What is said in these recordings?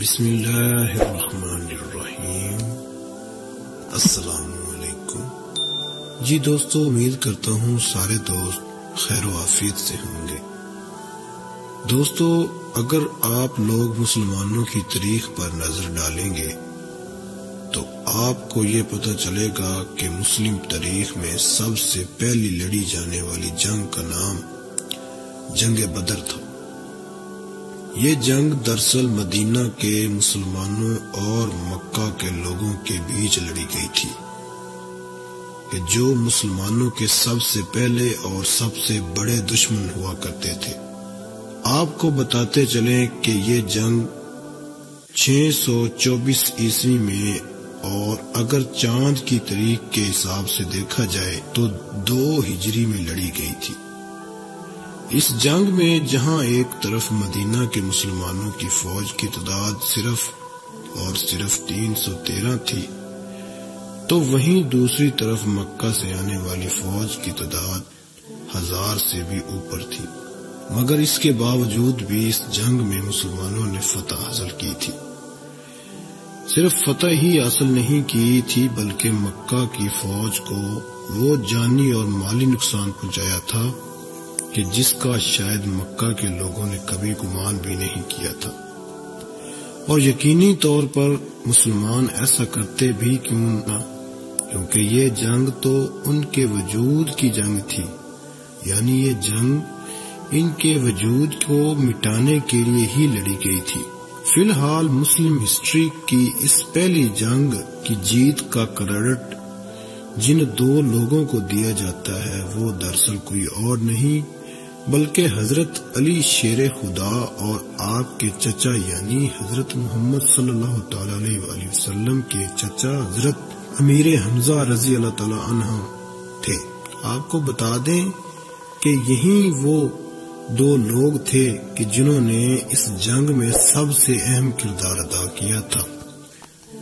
بسم اللہ الرحمن الرحیم۔ السلام علیکم جی دوستو، امید کرتا ہوں سارے دوست خیر و عافیت سے ہوں گے۔ دوستو، اگر آپ لوگ مسلمانوں کی تاریخ پر نظر ڈالیں گے تو آپ کو یہ پتہ چلے گا کہ مسلم تاریخ میں سب سے پہلی لڑی جانے والی جنگ کا نام جنگ بدر تھا۔ یہ جنگ دراصل مدینہ کے مسلمانوں اور مکہ کے لوگوں کے بیچ لڑی گئی تھی، کہ جو مسلمانوں کے سب سے پہلے اور سب سے بڑے دشمن ہوا کرتے تھے۔ آپ کو بتاتے چلیں کہ یہ جنگ 624 عیسوی میں، اور اگر چاند کی تاریخ کے حساب سے دیکھا جائے تو 2 ہجری میں لڑی گئی تھی۔ اس جنگ میں جہاں ایک طرف مدینہ کے مسلمانوں کی فوج کی تعداد صرف 313 تھی، تو وہیں دوسری طرف مکہ سے آنے والی فوج کی تعداد 1000 سے بھی اوپر تھی۔ مگر اس کے باوجود بھی اس جنگ میں مسلمانوں نے فتح حاصل کی تھی۔ صرف فتح ہی حاصل نہیں کی تھی، بلکہ مکہ کی فوج کو وہ جانی اور مالی نقصان پہنچایا تھا کہ جس کا شاید مکہ کے لوگوں نے کبھی گمان بھی نہیں کیا تھا۔ اور یقینی طور پر مسلمان ایسا کرتے بھی کیوں نہ، کیونکہ یہ جنگ تو ان کے وجود کی جنگ تھی، یعنی یہ جنگ ان کے وجود کو مٹانے کے لیے ہی لڑی گئی تھی۔ فی الحال مسلم ہسٹری کی اس پہلی جنگ کی جیت کا کریڈٹ جن 2 لوگوں کو دیا جاتا ہے وہ دراصل کوئی اور نہیں بلکہ حضرت علی شیر خدا اور آپ کے چچا یعنی حضرت محمد صلی اللہ تعالی علیہ وآلہ وسلم کے چچا حضرت امیر حمزہ رضی اللہ تعالی عنہ تھے۔ آپ کو بتا دیں کہ یہی وہ 2 لوگ تھے کہ جنہوں نے اس جنگ میں سب سے اہم کردار ادا کیا تھا۔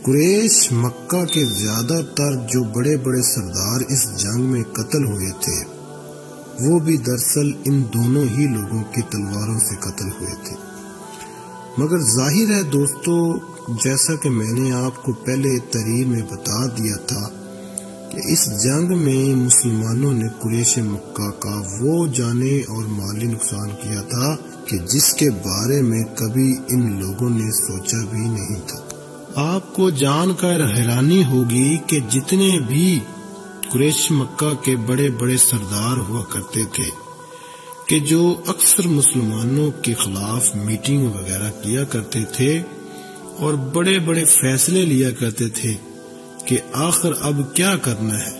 قریش مکہ کے زیادہ تر جو بڑے بڑے سردار اس جنگ میں قتل ہوئے تھے وہ بھی دراصل ان دونوں ہی لوگوں کی تلواروں سے قتل ہوئے تھے۔ مگر ظاہر ہے دوستو، جیسا کہ میں نے آپ کو پہلے تحریر میں بتا دیا تھا کہ اس جنگ میں مسلمانوں نے قریش مکہ کا وہ جانے اور مالی نقصان کیا تھا کہ جس کے بارے میں کبھی ان لوگوں نے سوچا بھی نہیں تھا۔ آپ کو جان کر حیرانی ہوگی کہ جتنے بھی قریش مکہ کے بڑے بڑے سردار ہوا کرتے تھے کہ جو اکثر مسلمانوں کے خلاف میٹنگ وغیرہ کیا کرتے تھے اور بڑے بڑے فیصلے لیا کرتے تھے کہ آخر اب کیا کرنا ہے،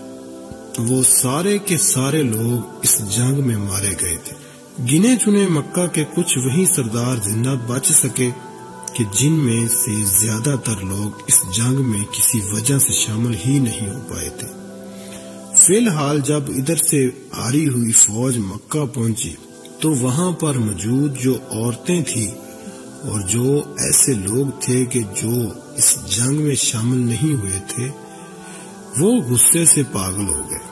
وہ سارے کے سارے لوگ اس جنگ میں مارے گئے تھے۔ گنے چنے مکہ کے کچھ وہی سردار زندہ بچ سکے کہ جن میں سے زیادہ تر لوگ اس جنگ میں کسی وجہ سے شامل ہی نہیں ہو پائے تھے۔ فی الحال جب ادھر سے ہاری ہوئی فوج مکہ پہنچی تو وہاں پر موجود جو عورتیں تھیں اور جو ایسے لوگ تھے کہ جو اس جنگ میں شامل نہیں ہوئے تھے وہ غصے سے پاگل ہو گئے۔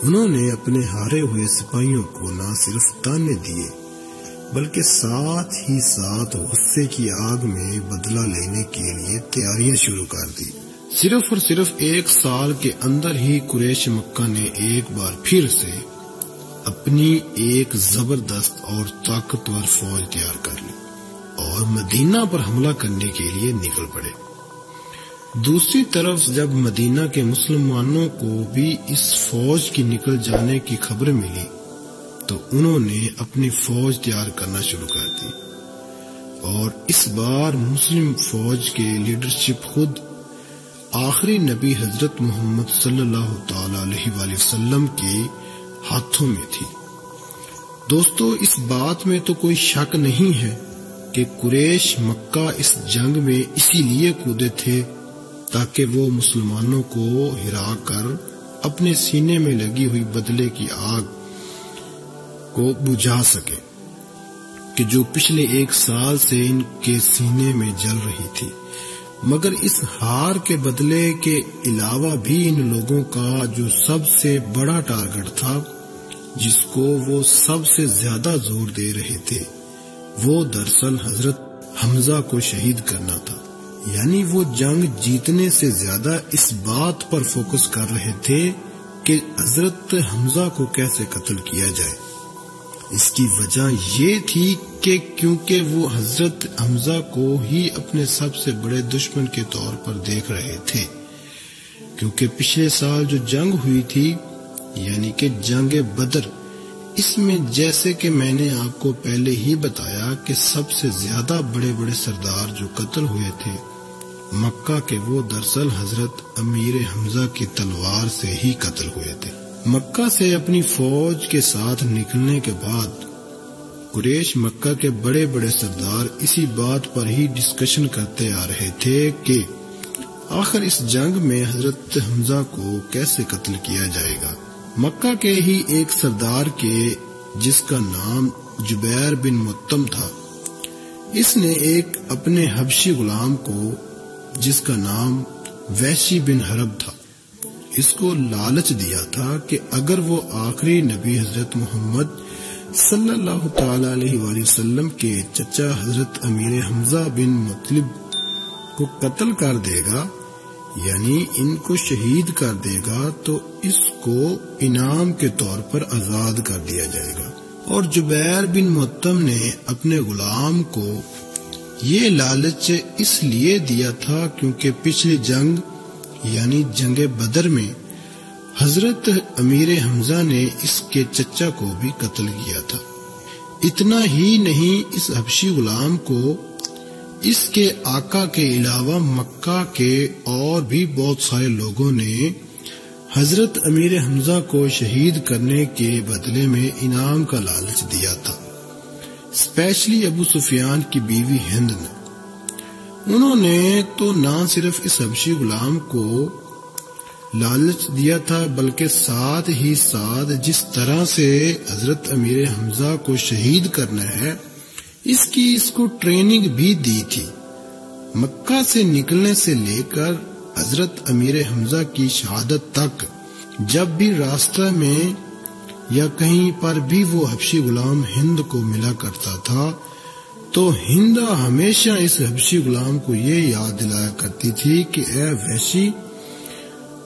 انہوں نے اپنے ہارے ہوئے سپاہیوں کو نہ صرف تانے دیے بلکہ ساتھ ہی ساتھ غصے کی آگ میں بدلہ لینے کے لیے تیاریاں شروع کر دی۔ صرف اور صرف 1 سال کے اندر ہی قریش مکہ نے ایک بار پھر سے اپنی ایک زبردست اور طاقتور فوج تیار کر لی اور مدینہ پر حملہ کرنے کے لیے نکل پڑے۔ دوسری طرف جب مدینہ کے مسلمانوں کو بھی اس فوج کی نکل جانے کی خبر ملی تو انہوں نے اپنی فوج تیار کرنا شروع کر دی، اور اس بار مسلم فوج کے لیڈرشپ خود آخری نبی حضرت محمد صلی اللہ تعالی علیہ وآلہ وسلم کے ہاتھوں میں تھی۔ دوستو، اس بات میں تو کوئی شک نہیں ہے کہ قریش مکہ اس جنگ میں اسی لیے کودے تھے تاکہ وہ مسلمانوں کو ہرا کر اپنے سینے میں لگی ہوئی بدلے کی آگ کو بجھا سکے کہ جو پچھلے 1 سال سے ان کے سینے میں جل رہی تھی۔ مگر اس ہار کے بدلے کے علاوہ بھی ان لوگوں کا جو سب سے بڑا ٹارگٹ تھا، جس کو وہ سب سے زیادہ زور دے رہے تھے، وہ دراصل حضرت حمزہ کو شہید کرنا تھا۔ یعنی وہ جنگ جیتنے سے زیادہ اس بات پر فوکس کر رہے تھے کہ حضرت حمزہ کو کیسے قتل کیا جائے۔ اس کی وجہ یہ تھی کہ کیونکہ وہ حضرت حمزہ کو ہی اپنے سب سے بڑے دشمن کے طور پر دیکھ رہے تھے، کیونکہ پچھلے سال جو جنگ ہوئی تھی یعنی کہ جنگ بدر، اس میں جیسے کہ میں نے آپ کو پہلے ہی بتایا کہ سب سے زیادہ بڑے بڑے سردار جو قتل ہوئے تھے مکہ کے، وہ دراصل حضرت امیر حمزہ کی تلوار سے ہی قتل ہوئے تھے۔ مکہ سے اپنی فوج کے ساتھ نکلنے کے بعد قریش مکہ کے بڑے بڑے سردار اسی بات پر ہی ڈسکشن کرتے آ رہے تھے کہ آخر اس جنگ میں حضرت حمزہ کو کیسے قتل کیا جائے گا۔ مکہ کے ہی ایک سردار کے جس کا نام جبیر بن مطعم تھا، اس نے ایک اپنے حبشی غلام کو جس کا نام وحشی بن حرب تھا، اس کو لالچ دیا تھا کہ اگر وہ آخری نبی حضرت محمد صلی اللہ تعالی علیہ وآلہ وسلم کے چچا حضرت امیر حمزہ بن مطلب کو قتل کر دے گا، یعنی ان کو شہید کر دے گا، تو اس کو انعام کے طور پر آزاد کر دیا جائے گا۔ اور جبیر بن مطعم نے اپنے غلام کو یہ لالچ اس لیے دیا تھا کیونکہ پچھلی جنگ یعنی جنگ بدر میں حضرت امیر حمزہ نے اس کے چچا کو بھی قتل کیا تھا۔ اتنا ہی نہیں، اس حبشی غلام کو اس کے آقا کے علاوہ مکہ کے اور بھی بہت سارے لوگوں نے حضرت امیر حمزہ کو شہید کرنے کے بدلے میں انعام کا لالچ دیا تھا، اسپیشلی ابو سفیان کی بیوی ہند نے۔ انہوں نے تو نہ صرف اس حبشی غلام کو لالچ دیا تھا بلکہ ساتھ ہی ساتھ جس طرح سے حضرت امیر حمزہ کو شہید کرنا ہے اس کو ٹریننگ بھی دی تھی۔ مکہ سے نکلنے سے لے کر حضرت امیر حمزہ کی شہادت تک جب بھی راستہ میں یا کہیں پر بھی وہ حبشی غلام ہند کو ملا کرتا تھا تو ہند ہمیشہ اس حبشی غلام کو یہ یاد دلایا کرتی تھی کہ اے وحشی،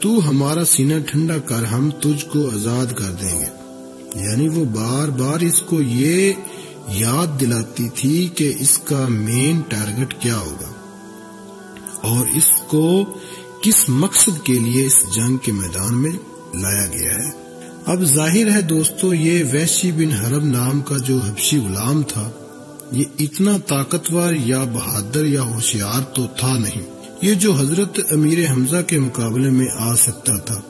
تو ہمارا سینہ ٹھنڈا کر، ہم تجھ کو آزاد کر دیں گے۔ یعنی وہ بار بار اس کو یہ یاد دلاتی تھی کہ اس کا مین ٹارگٹ کیا ہوگا اور اس کو کس مقصد کے لیے اس جنگ کے میدان میں لایا گیا ہے۔ اب ظاہر ہے دوستو، یہ وحشی بن حرب نام کا جو حبشی غلام تھا، یہ اتنا طاقتور یا بہادر یا ہوشیار تو تھا نہیں یہ جو حضرت امیر حمزہ کے مقابلے میں آ سکتا تھا،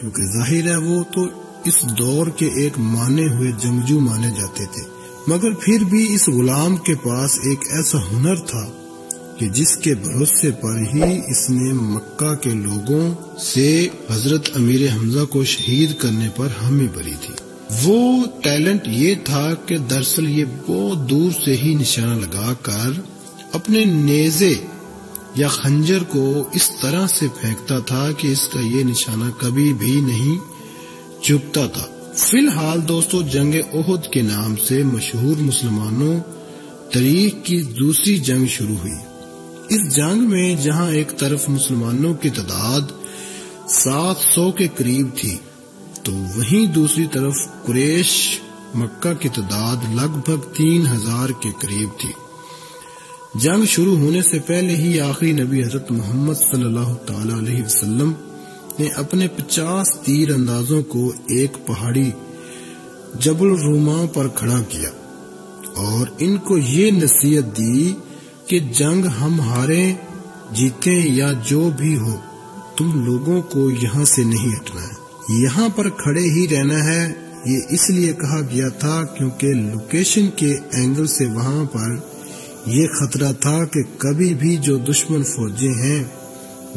کیونکہ ظاہر ہے وہ تو اس دور کے ایک مانے ہوئے جنگجو مانے جاتے تھے، مگر پھر بھی اس غلام کے پاس ایک ایسا ہنر تھا کہ جس کے بھروسے پر ہی اس نے مکہ کے لوگوں سے حضرت امیر حمزہ کو شہید کرنے پر ہمیں بری تھی۔ وہ ٹیلنٹ یہ تھا کہ دراصل یہ بہت دور سے ہی نشانہ لگا کر اپنے نیزے یا خنجر کو اس طرح سے پھینکتا تھا کہ اس کا یہ نشانہ کبھی بھی نہیں چکتا تھا۔ فی الحال دوستو، جنگ احد کے نام سے مشہور مسلمانوں تاریخ کی دوسری جنگ شروع ہوئی۔ اس جنگ میں جہاں ایک طرف مسلمانوں کی تعداد 700 کے قریب تھی تو وہیں دوسری طرف قریش مکہ کی تعداد لگ بھگ 3000 کے قریب تھی۔ جنگ شروع ہونے سے پہلے ہی آخری نبی حضرت محمد صلی اللہ تعالی علیہ وسلم نے اپنے 50 تیر اندازوں کو ایک پہاڑی جبل الروما پر کھڑا کیا اور ان کو یہ نصیحت دی کہ جنگ ہم ہاریں جیتیں یا جو بھی ہو، تم لوگوں کو یہاں سے نہیں ہٹنا ہے، یہاں پر کھڑے ہی رہنا ہے۔ یہ اس لیے کہا گیا تھا کیونکہ لوکیشن کے اینگل سے وہاں پر یہ خطرہ تھا کہ کبھی بھی جو دشمن فوجیں ہیں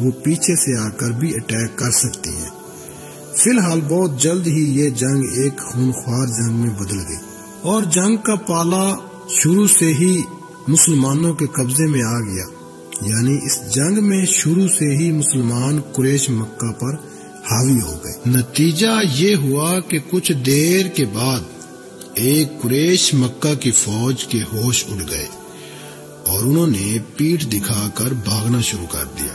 وہ پیچھے سے آ کر بھی اٹیک کر سکتی ہیں۔ فی الحال بہت جلد ہی یہ جنگ ایک خونخوار جنگ میں بدل گئی اور جنگ کا پالا شروع سے ہی مسلمانوں کے قبضے میں آ گیا، یعنی اس جنگ میں شروع سے ہی مسلمان قریش مکہ پر حاوی ہو گئے۔ نتیجہ یہ ہوا کہ کچھ دیر کے بعد ایک قریش مکہ کی فوج کے ہوش اڑ گئے اور انہوں نے پیٹھ دکھا کر بھاگنا شروع کر دیا۔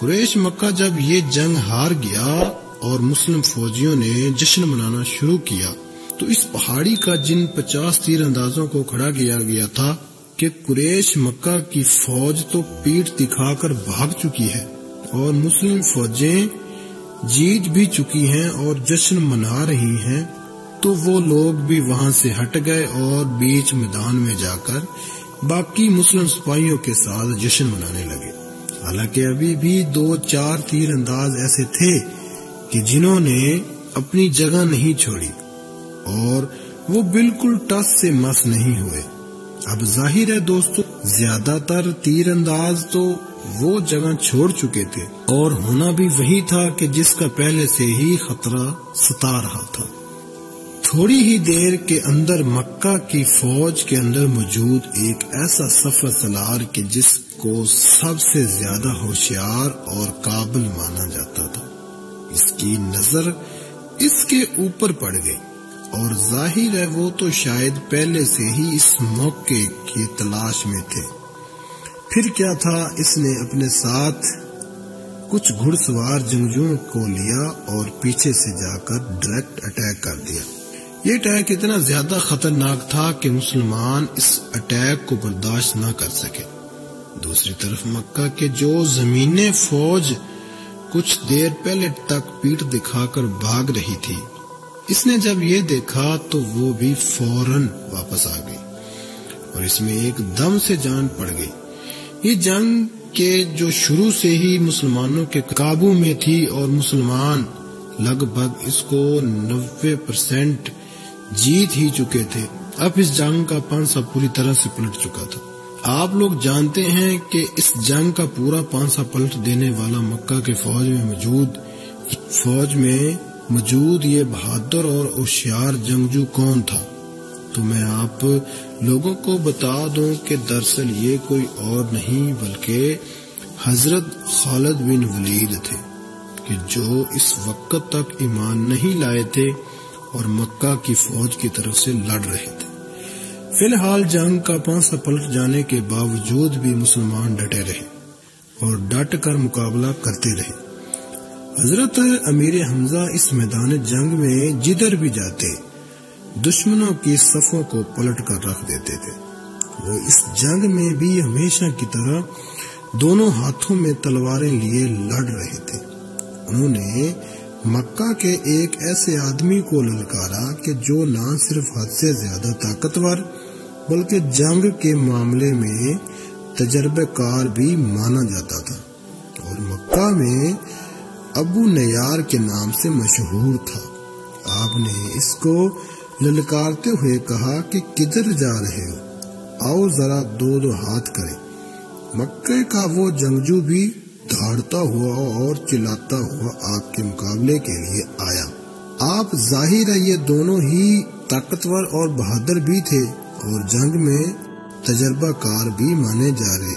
قریش مکہ جب یہ جنگ ہار گیا اور مسلم فوجیوں نے جشن منانا شروع کیا تو اس پہاڑی کا جن 50 تیر اندازوں کو کھڑا کیا گیا تھا کہ قریش مکہ کی فوج تو پیٹھ دکھا کر بھاگ چکی ہے اور مسلم فوجیں جیت بھی چکی ہیں اور جشن منا رہی ہیں، تو وہ لوگ بھی وہاں سے ہٹ گئے اور بیچ میدان میں جا کر باقی مسلم سپاہیوں کے ساتھ جشن منانے لگے۔ حالانکہ ابھی بھی 2-4 تیر انداز ایسے تھے کہ جنہوں نے اپنی جگہ نہیں چھوڑی اور وہ بالکل ٹس سے مس نہیں ہوئے۔ اب ظاہر ہے دوستو، زیادہ تر تیر انداز تو وہ جگہ چھوڑ چکے تھے اور ہونا بھی وہی تھا کہ جس کا پہلے سے ہی خطرہ ستا رہا تھا۔ تھوڑی ہی دیر کے اندر مکہ کی فوج کے اندر موجود ایک ایسا سفر سالار کہ جس کو سب سے زیادہ ہوشیار اور قابل مانا جاتا تھا، اس کی نظر اس کے اوپر پڑ گئی اور ظاہر ہے وہ تو شاید پہلے سے ہی اس موقع کی تلاش میں تھے۔ پھر کیا تھا، اس نے اپنے ساتھ کچھ گھڑ سوار جنگجوؤں کو لیا اور پیچھے سے جا کر ڈائریکٹ اٹیک کر دیا۔ یہ اٹیک اتنا زیادہ خطرناک تھا کہ مسلمان اس اٹیک کو برداشت نہ کر سکے۔ دوسری طرف مکہ کے جو زمینی فوج کچھ دیر پہلے تک پیٹھ دکھا کر بھاگ رہی تھی، اس نے جب یہ دیکھا تو وہ بھی فوراً واپس آ گئی اور اس میں ایک دم سے جان پڑ گئی۔ یہ جنگ کے جو شروع سے ہی مسلمانوں کے قابو میں تھی اور مسلمان لگ بھگ اس کو 90% جیت ہی چکے تھے، اب اس جنگ کا پانسا پوری طرح سے پلٹ چکا تھا۔ آپ لوگ جانتے ہیں کہ اس جنگ کا پورا پانسا پلٹ دینے والا مکہ کے فوج میں موجود یہ بہادر اور ہوشیار جنگجو کون تھا؟ تو میں آپ لوگوں کو بتا دوں کہ دراصل یہ کوئی اور نہیں بلکہ حضرت خالد بن ولید تھے، کہ جو اس وقت تک ایمان نہیں لائے تھے اور مکہ کی فوج کی طرف سے لڑ رہے تھے۔ فی الحال جنگ کا پانسا پلٹ جانے کے باوجود بھی مسلمان ڈٹے رہے اور ڈٹ کر مقابلہ کرتے رہے۔ حضرت امیر حمزہ اس میدان جنگ میں جدھر بھی جاتے دشمنوں کی صفوں کو پلٹ کر رکھ دیتے تھے۔ وہ اس جنگ میں بھی ہمیشہ کی طرح دونوں ہاتھوں میں تلواریں لیے لڑ رہے تھے۔ انہوں نے مکہ کے ایک ایسے آدمی کو للکارا کہ جو نہ صرف حد سے زیادہ طاقتور بلکہ جنگ کے معاملے میں تجربہ کار بھی مانا جاتا تھا اور مکہ میں ابو نیار کے نام سے مشہور تھا۔ آپ نے اس کو للکارتے ہوئے کہا کہ کدھر جا رہے ہو، آؤ ذرا دو ہاتھ کریں۔ مکہ کا وہ جنگجو بھی دھاڑتا ہوا اور چلاتا ہوا آپ کے مقابلے کے لیے آیا۔ آپ ظاہر ہے یہ دونوں ہی طاقتور اور بہادر بھی تھے اور جنگ میں تجربہ کار بھی مانے جا رہے